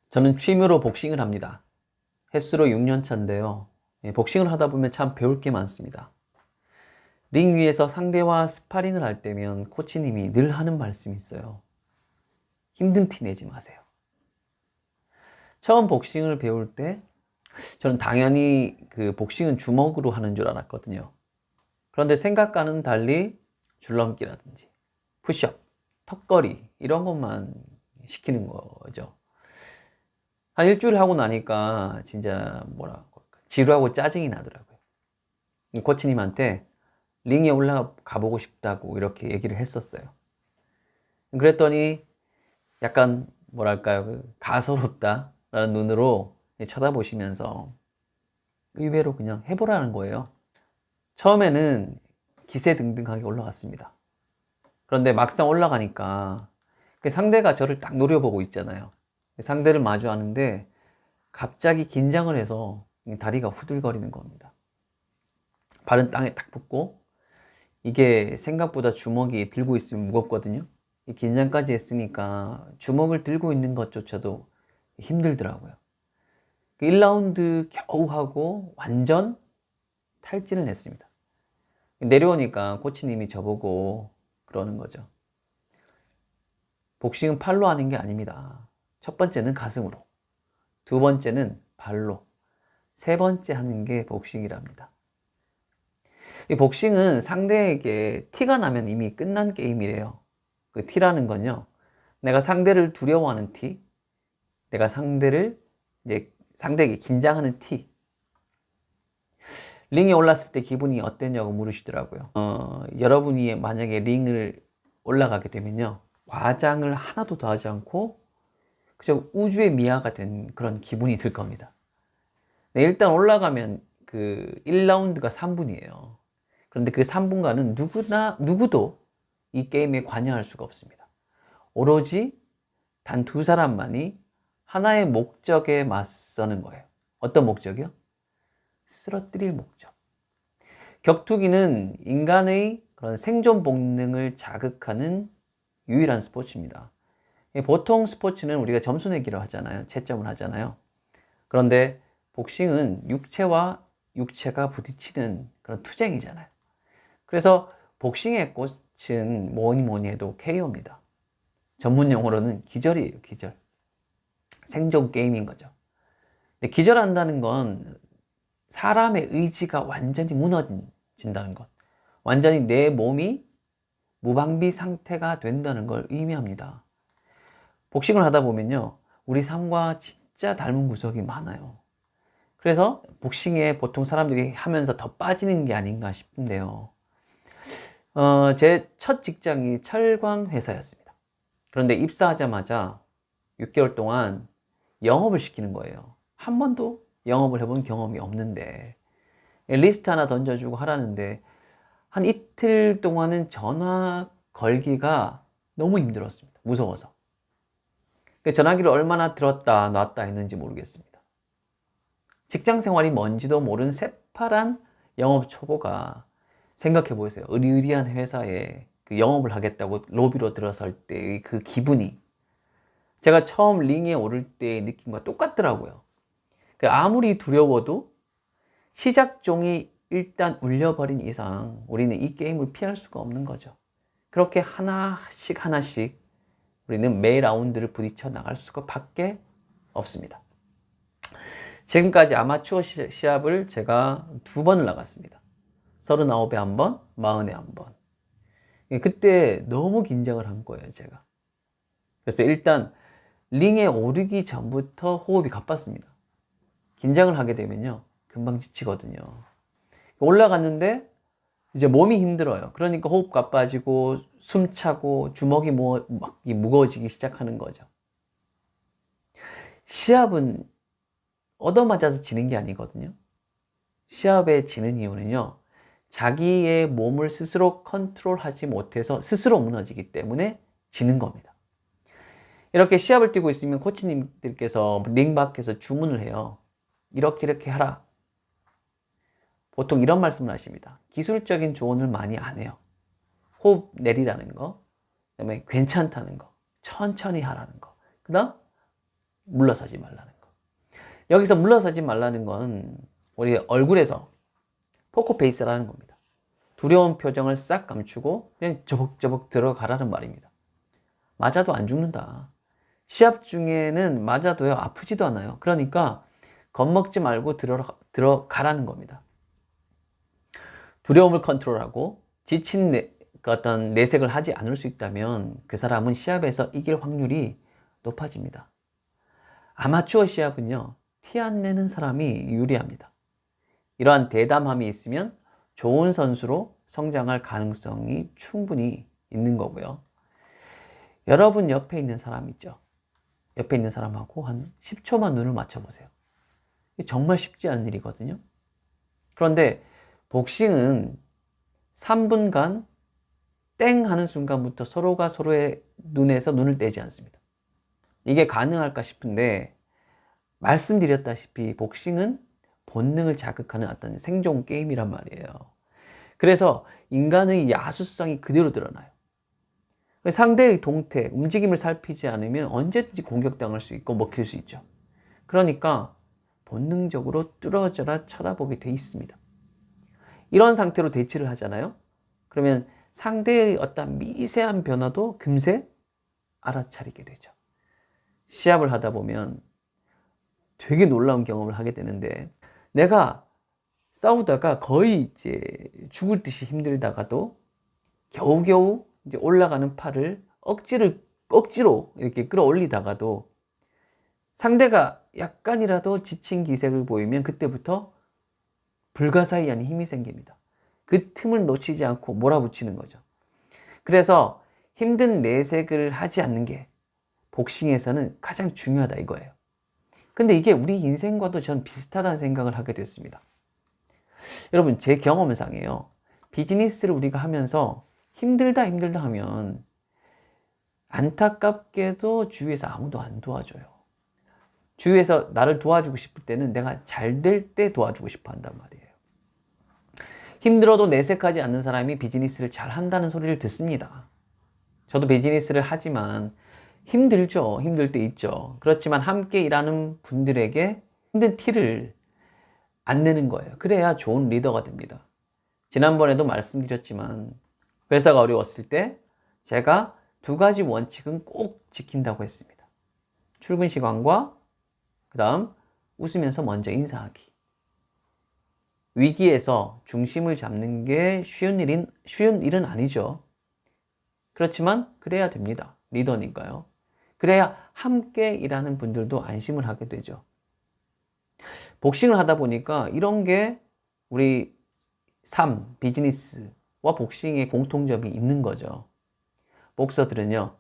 저는 취미로 복싱을 합니다. 횟수로 6년 차인데요. 복싱을 하다 보면 참 배울 게 많습니다. 링 위에서 상대와 스파링을 할 때면 코치님이 늘 하는 말씀이 있어요. 힘든 티 내지 마세요. 처음 복싱을 배울 때 저는 당연히 그 복싱은 주먹으로 하는 줄 알았거든요. 그런데 생각과는 달리 줄넘기라든지 푸시업, 턱걸이 이런 것만 시키는 거죠. 한 일주일 하고 나니까 진짜 뭐라고 할까, 지루하고 짜증이 나더라고요. 코치님한테 링에 올라가 보고 싶다고 이렇게 얘기를 했었어요. 그랬더니 약간 뭐랄까요, 가소롭다라는 눈으로 쳐다보시면서 의외로 그냥 해보라는 거예요. 처음에는 기세등등하게 올라갔습니다. 그런데 막상 올라가니까 상대가 저를 딱 노려보고 있잖아요. 상대를 마주하는데 갑자기 긴장을 해서 다리가 후들거리는 겁니다. 발은 땅에 딱 붙고, 이게 생각보다 주먹이 들고 있으면 무겁거든요. 이 긴장까지 했으니까 주먹을 들고 있는 것조차도 힘들더라고요. 1라운드 겨우 하고 완전 탈진을 했습니다. 내려오니까 코치님이 저보고 그러는 거죠. 복싱은 팔로 하는 게 아닙니다. 첫 번째는 가슴으로, 두 번째는 발로, 세 번째 하는 게 복싱이랍니다. 이 복싱은 상대에게 티가 나면 이미 끝난 게임이래요. 그 티라는 건요, 내가 상대를 두려워하는 티, 내가 상대에게 긴장하는 티. 링에 올랐을 때 기분이 어땠냐고 물으시더라고요. 여러분이 만약에 링을 올라가게 되면요, 과장을 하나도 더하지 않고 그저 우주의 미아가 된 그런 기분이 들 겁니다. 네, 일단 올라가면 그 1라운드가 3분이에요. 그런데 그 3분간은 누구도 이 게임에 관여할 수가 없습니다. 오로지 단 두 사람만이 하나의 목적에 맞서는 거예요. 어떤 목적이요? 쓰러뜨릴 목적. 격투기는 인간의 그런 생존 본능을 자극하는 유일한 스포츠입니다. 보통 스포츠는 우리가 점수 내기로 하잖아요. 채점을 하잖아요. 그런데 복싱은 육체와 육체가 부딪히는 그런 투쟁이잖아요. 그래서 복싱의 꽃은 뭐니 해도 KO입니다. 전문 용어로는 기절이에요, 기절. 생존 게임인 거죠. 근데 기절한다는 건 사람의 의지가 완전히 무너진다는 것. 완전히 내 몸이 무방비 상태가 된다는 걸 의미합니다. 복싱을 하다 보면요, 우리 삶과 진짜 닮은 구석이 많아요. 그래서 복싱에 보통 사람들이 하면서 더 빠지는 게 아닌가 싶은데요. 제 첫 직장이 철강 회사였습니다. 그런데 입사하자마자 6개월 동안 영업을 시키는 거예요. 한 번도 영업을 해본 경험이 없는데 리스트 하나 던져주고 하라는데 한 이틀 동안은 전화 걸기가 너무 힘들었습니다. 무서워서. 전화기를 얼마나 들었다 놨다 했는지 모르겠습니다. 직장 생활이 뭔지도 모르는 새파란 영업 초보가, 생각해 보세요. 의리의리한 회사에 그 영업을 하겠다고 로비로 들어설 때의 그 기분이 제가 처음 링에 오를 때의 느낌과 똑같더라고요. 아무리 두려워도 시작 종이 일단 울려버린 이상 우리는 이 게임을 피할 수가 없는 거죠. 그렇게 하나씩 우리는 매 라운드를 부딪혀 나갈 수가 밖에 없습니다. 지금까지 아마추어 시합을 제가 2번을 나갔습니다. 39에 한 번, 40에 한 번. 그때 너무 긴장을 한 거예요, 제가. 그래서 일단 링에 오르기 전부터 호흡이 가빴습니다. 긴장을 하게 되면요, 금방 지치거든요. 올라갔는데 이제 몸이 힘들어요. 그러니까 호흡 가빠지고 숨 차고 주먹이 막 무거워지기 시작하는 거죠. 시합은 얻어맞아서 지는 게 아니거든요. 시합에 지는 이유는요, 자기의 몸을 스스로 컨트롤하지 못해서 스스로 무너지기 때문에 지는 겁니다. 이렇게 시합을 뛰고 있으면 코치님들께서 링 밖에서 주문을 해요. 이렇게 하라. 보통 이런 말씀을 하십니다. 기술적인 조언을 많이 안 해요. 호흡 내리라는 거, 그다음에 괜찮다는 거, 천천히 하라는 거, 그다음 물러서지 말라는 거. 여기서 물러서지 말라는 건 우리 얼굴에서 포커페이스라는 겁니다. 두려운 표정을 싹 감추고 그냥 저벅저벅 들어가라는 말입니다. 맞아도 안 죽는다. 시합 중에는 맞아도요, 아프지도 않아요. 그러니까 겁먹지 말고 들어가라는 겁니다. 두려움을 컨트롤하고 지친 어떤 내색을 하지 않을 수 있다면 그 사람은 시합에서 이길 확률이 높아집니다. 아마추어 시합은요, 티 안 내는 사람이 유리합니다. 이러한 대담함이 있으면 좋은 선수로 성장할 가능성이 충분히 있는 거고요. 여러분 옆에 있는 사람 있죠? 옆에 있는 사람하고 한 10초만 눈을 맞춰보세요. 이게 정말 쉽지 않은 일이거든요. 그런데 복싱은 3분간 땡 하는 순간부터 서로가 서로의 눈에서 눈을 떼지 않습니다. 이게 가능할까 싶은데 말씀드렸다시피 복싱은 본능을 자극하는 어떤 생존 게임이란 말이에요. 그래서 인간의 야수성이 그대로 드러나요. 상대의 동태, 움직임을 살피지 않으면 언제든지 공격당할 수 있고 먹힐 수 있죠. 그러니까 본능적으로 뚫어져라 쳐다보게 돼 있습니다. 이런 상태로 대치를 하잖아요. 그러면 상대의 어떤 미세한 변화도 금세 알아차리게 되죠. 시합을 하다 보면 되게 놀라운 경험을 하게 되는데, 내가 싸우다가 거의 이제 죽을 듯이 힘들다가도 겨우겨우 이제 올라가는 팔을 억지로 이렇게 끌어올리다가도 상대가 약간이라도 지친 기색을 보이면 그때부터 불가사의한 힘이 생깁니다. 그 틈을 놓치지 않고 몰아붙이는 거죠. 그래서 힘든 내색을 하지 않는 게 복싱에서는 가장 중요하다 이거예요. 근데 이게 우리 인생과도 전 비슷하다는 생각을 하게 됐습니다. 여러분, 제 경험상이에요. 비즈니스를 우리가 하면서 힘들다 하면 안타깝게도 주위에서 아무도 안 도와줘요. 주위에서 나를 도와주고 싶을 때는 내가 잘 될 때 도와주고 싶어 한단 말이에요. 힘들어도 내색하지 않는 사람이 비즈니스를 잘 한다는 소리를 듣습니다. 저도 비즈니스를 하지만 힘들죠. 힘들 때 있죠. 그렇지만 함께 일하는 분들에게 힘든 티를 안 내는 거예요. 그래야 좋은 리더가 됩니다. 지난번에도 말씀드렸지만 회사가 어려웠을 때 제가 2가지 원칙은 꼭 지킨다고 했습니다. 출근 시간과 그 다음 웃으면서 먼저 인사하기. 위기에서 중심을 잡는 게 쉬운 일은 아니죠. 그렇지만 그래야 됩니다. 리더니까요. 그래야 함께 일하는 분들도 안심을 하게 되죠. 복싱을 하다 보니까 이런 게 우리 삶, 비즈니스와 복싱의 공통점이 있는 거죠. 복서들은요,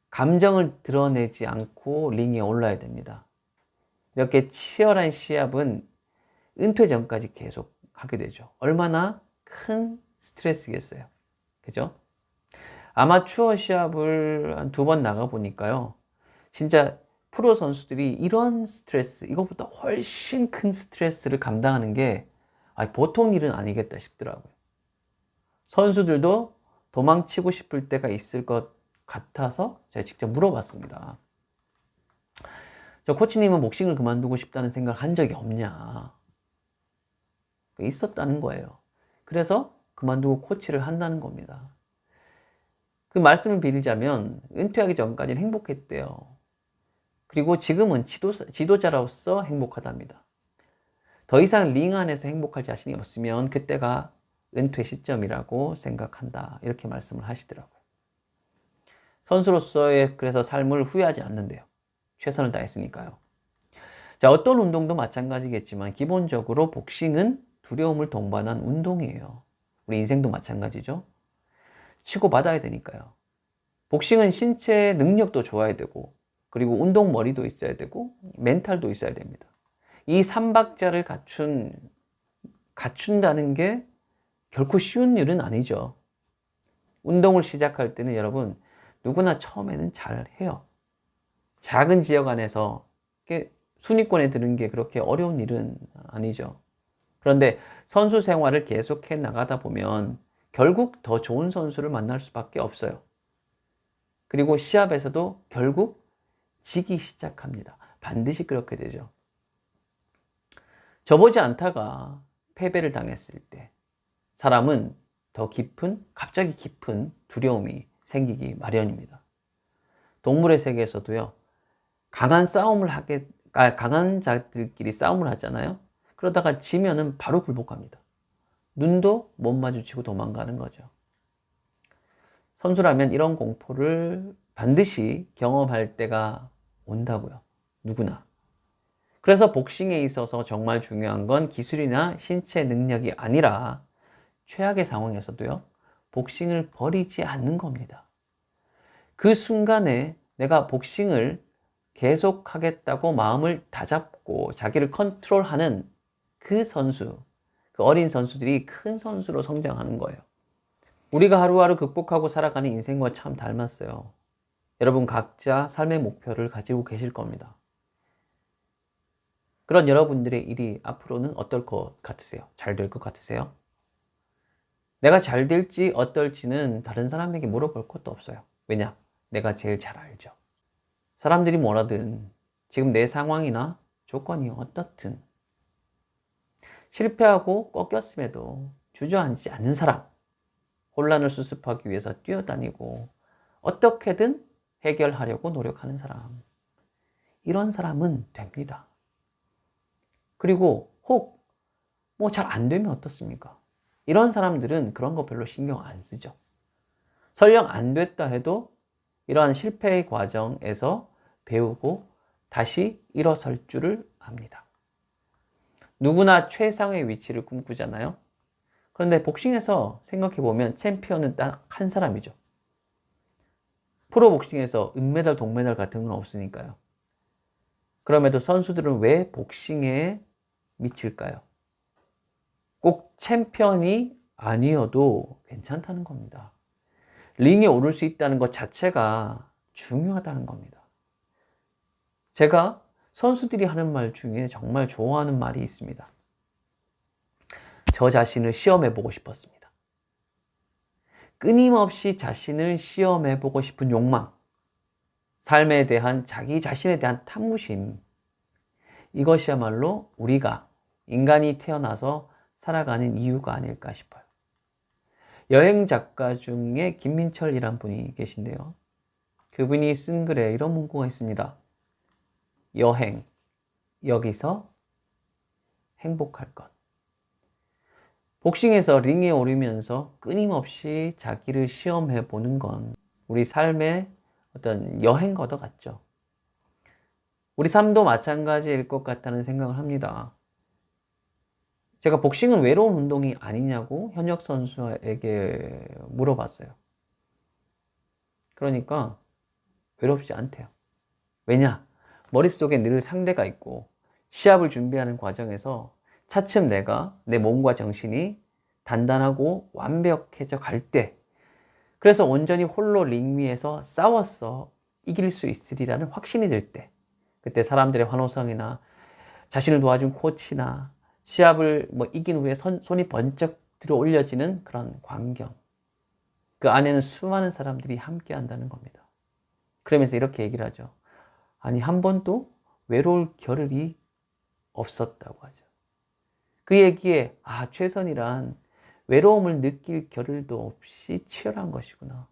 감정을 드러내지 않고 링에 올라야 됩니다. 이렇게 치열한 시합은 은퇴 전까지 계속 하게 되죠. 얼마나 큰 스트레스겠어요. 그죠? 아마추어 시합을 한 2번 나가보니까요, 진짜 프로 선수들이 이런 스트레스, 이것보다 훨씬 큰 스트레스를 감당하는 게 보통 일은 아니겠다 싶더라고요. 선수들도 도망치고 싶을 때가 있을 것 같아서 제가 직접 물어봤습니다. 저 코치님은 복싱을 그만두고 싶다는 생각을 한 적이 없냐? 있었다는 거예요. 그래서 그만두고 코치를 한다는 겁니다. 그 말씀을 빌자면 은퇴하기 전까지는 행복했대요. 그리고 지금은 지도자로서 행복하답니다. 더 이상 링 안에서 행복할 자신이 없으면 그때가 은퇴 시점이라고 생각한다. 이렇게 말씀을 하시더라고요. 선수로서의 그래서 삶을 후회하지 않는데요. 최선을 다했으니까요. 자, 어떤 운동도 마찬가지겠지만 기본적으로 복싱은 두려움을 동반한 운동이에요. 우리 인생도 마찬가지죠. 치고받아야 되니까요. 복싱은 신체 능력도 좋아야 되고, 그리고 운동 머리도 있어야 되고, 멘탈도 있어야 됩니다. 이 3박자를 갖춘다는 게 결코 쉬운 일은 아니죠. 운동을 시작할 때는 여러분, 누구나 처음에는 잘 해요. 작은 지역 안에서 순위권에 드는 게 그렇게 어려운 일은 아니죠. 그런데 선수 생활을 계속해 나가다 보면 결국 더 좋은 선수를 만날 수밖에 없어요. 그리고 시합에서도 결국 지기 시작합니다. 반드시 그렇게 되죠. 저보지 않다가 패배를 당했을 때 사람은 더 갑자기 깊은 두려움이 생기기 마련입니다. 동물의 세계에서도요, 강한 자들끼리 싸움을 하잖아요. 그러다가 지면은 바로 굴복합니다. 눈도 못 마주치고 도망가는 거죠. 선수라면 이런 공포를 반드시 경험할 때가 온다고요. 누구나. 그래서 복싱에 있어서 정말 중요한 건 기술이나 신체 능력이 아니라 최악의 상황에서도요, 복싱을 버리지 않는 겁니다. 그 순간에 내가 복싱을 계속하겠다고 마음을 다잡고 자기를 컨트롤하는 그 어린 선수들이 큰 선수로 성장하는 거예요. 우리가 하루하루 극복하고 살아가는 인생과 참 닮았어요. 여러분 각자 삶의 목표를 가지고 계실 겁니다. 그런 여러분들의 일이 앞으로는 어떨 것 같으세요? 잘 될 것 같으세요? 내가 잘 될지 어떨지는 다른 사람에게 물어볼 것도 없어요. 왜냐? 내가 제일 잘 알죠. 사람들이 뭐라든 지금 내 상황이나 조건이 어떻든 실패하고 꺾였음에도 주저앉지 않는 사람, 혼란을 수습하기 위해서 뛰어다니고 어떻게든 해결하려고 노력하는 사람, 이런 사람은 됩니다. 그리고 혹 뭐 잘 안 되면 어떻습니까? 이런 사람들은 그런 거 별로 신경 안 쓰죠. 설령 안 됐다 해도 이러한 실패의 과정에서 배우고 다시 일어설 줄을 압니다. 누구나 최상의 위치를 꿈꾸잖아요. 그런데 복싱에서 생각해보면 챔피언은 딱 한 사람이죠. 프로 복싱에서 은메달, 동메달 같은 건 없으니까요. 그럼에도 선수들은 왜 복싱에 미칠까요? 꼭 챔피언이 아니어도 괜찮다는 겁니다. 링에 오를 수 있다는 것 자체가 중요하다는 겁니다. 제가 선수들이 하는 말 중에 정말 좋아하는 말이 있습니다. 저 자신을 시험해보고 싶었습니다. 끊임없이 자신을 시험해보고 싶은 욕망, 삶에 대한 자기 자신에 대한 탐구심, 이것이야말로 우리가 인간이 태어나서 살아가는 이유가 아닐까 싶어요. 여행 작가 중에 김민철이란 분이 계신데요. 그분이 쓴 글에 이런 문구가 있습니다. 여행, 여기서 행복할 것. 복싱에서 링에 오르면서 끊임없이 자기를 시험해 보는 건 우리 삶의 어떤 여행과도 같죠. 우리 삶도 마찬가지일 것 같다는 생각을 합니다. 제가 복싱은 외로운 운동이 아니냐고 현역 선수에게 물어봤어요. 그러니까 외롭지 않대요. 왜냐? 머릿속에 늘 상대가 있고 시합을 준비하는 과정에서 차츰 내 몸과 정신이 단단하고 완벽해져 갈 때, 그래서 온전히 홀로 링 위에서 싸워서 이길 수 있으리라는 확신이 들 때, 그때 사람들의 환호성이나 자신을 도와준 코치나 시합을 이긴 후에 손이 번쩍 들어 올려지는 그런 광경, 그 안에는 수많은 사람들이 함께 한다는 겁니다. 그러면서 이렇게 얘기를 하죠. 아니, 한 번도 외로울 겨를이 없었다고 하죠. 그 얘기에 최선이란 외로움을 느낄 겨를도 없이 치열한 것이구나.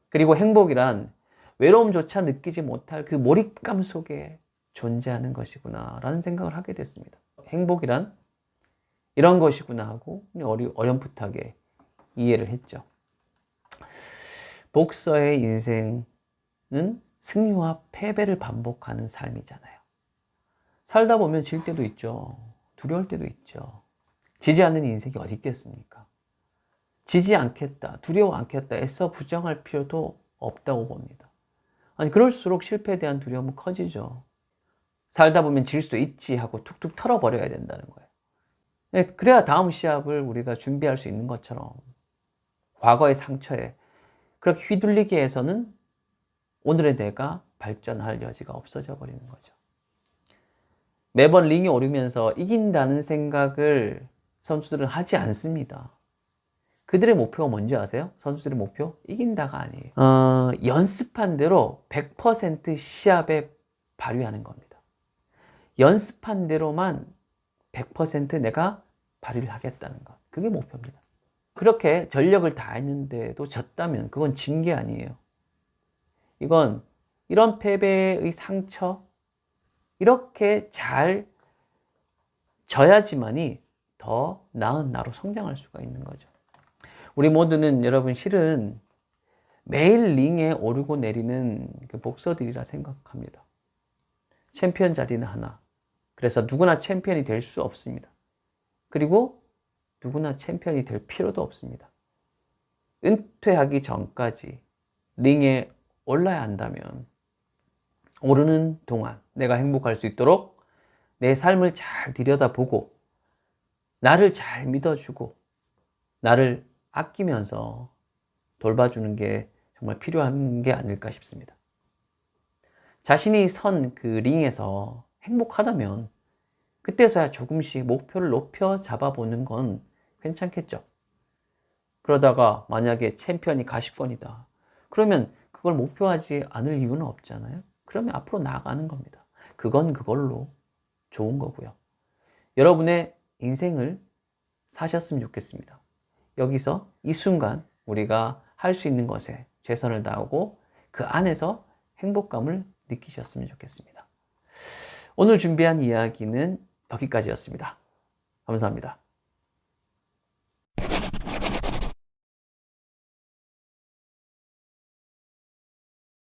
그리고 행복이란 외로움조차 느끼지 못할 그 몰입감 속에 존재하는 것이구나 라는 생각을 하게 됐습니다. 행복이란 이런 것이구나 하고 어렴풋하게 이해를 했죠. 복서의 인생은 승리와 패배를 반복하는 삶이잖아요. 살다 보면 질 때도 있죠. 두려울 때도 있죠. 지지 않는 인생이 어디 있겠습니까? 지지 않겠다, 두려워 않겠다 애써 부정할 필요도 없다고 봅니다. 아니, 그럴수록 실패에 대한 두려움은 커지죠. 살다 보면 질 수 있지 하고 툭툭 털어버려야 된다는 거예요. 그래야 다음 시합을 우리가 준비할 수 있는 것처럼 과거의 상처에 그렇게 휘둘리게 해서는 오늘의 내가 발전할 여지가 없어져 버리는 거죠. 매번 링에 오르면서 이긴다는 생각을 선수들은 하지 않습니다. 그들의 목표가 뭔지 아세요? 선수들의 목표? 이긴다가 아니에요. 연습한 대로 100% 시합에 발휘하는 겁니다. 연습한 대로만 100% 내가 발휘를 하겠다는 것. 그게 목표입니다. 그렇게 전력을 다했는데도 졌다면 그건 진 게 아니에요. 이건 이런 패배의 상처, 이렇게 잘 져야지만이 더 나은 나로 성장할 수가 있는 거죠. 우리 모두는 여러분 실은 매일 링에 오르고 내리는 그 복서들이라 생각합니다. 챔피언 자리는 하나. 그래서 누구나 챔피언이 될 수 없습니다. 그리고 누구나 챔피언이 될 필요도 없습니다. 은퇴하기 전까지 링에 올라야 한다면 오르는 동안 내가 행복할 수 있도록 내 삶을 잘 들여다보고 나를 잘 믿어주고 나를 아끼면서 돌봐주는 게 정말 필요한 게 아닐까 싶습니다. 자신이 선 그 링에서 행복하다면 그때서야 조금씩 목표를 높여 잡아보는 건 괜찮겠죠. 그러다가 만약에 챔피언이 가시권이다. 그러면 그걸 목표하지 않을 이유는 없잖아요. 그러면 앞으로 나아가는 겁니다. 그건 그걸로 좋은 거고요. 여러분의 인생을 사셨으면 좋겠습니다. 여기서 이 순간 우리가 할 수 있는 것에 최선을 다하고 그 안에서 행복감을 느끼셨으면 좋겠습니다. 오늘 준비한 이야기는 여기까지였습니다. 감사합니다.